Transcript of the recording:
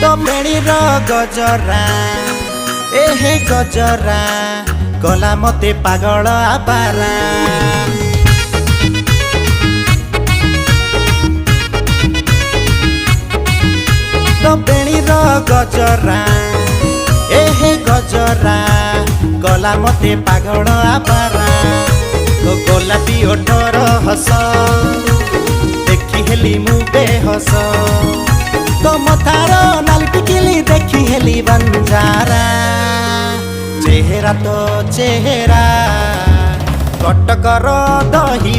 तो बेणीर गजरा एहे गजरा गला मते पागल आबारा। तो बेणीर गजरा एहे गजरा गला मते पागल आबारा। तो गोलापी ओठर हस देखी हेली मु बेहस। तो मथार नाली टिकिली देखी हेली बंजारा। चेहरा तो चेहरा कटकर दही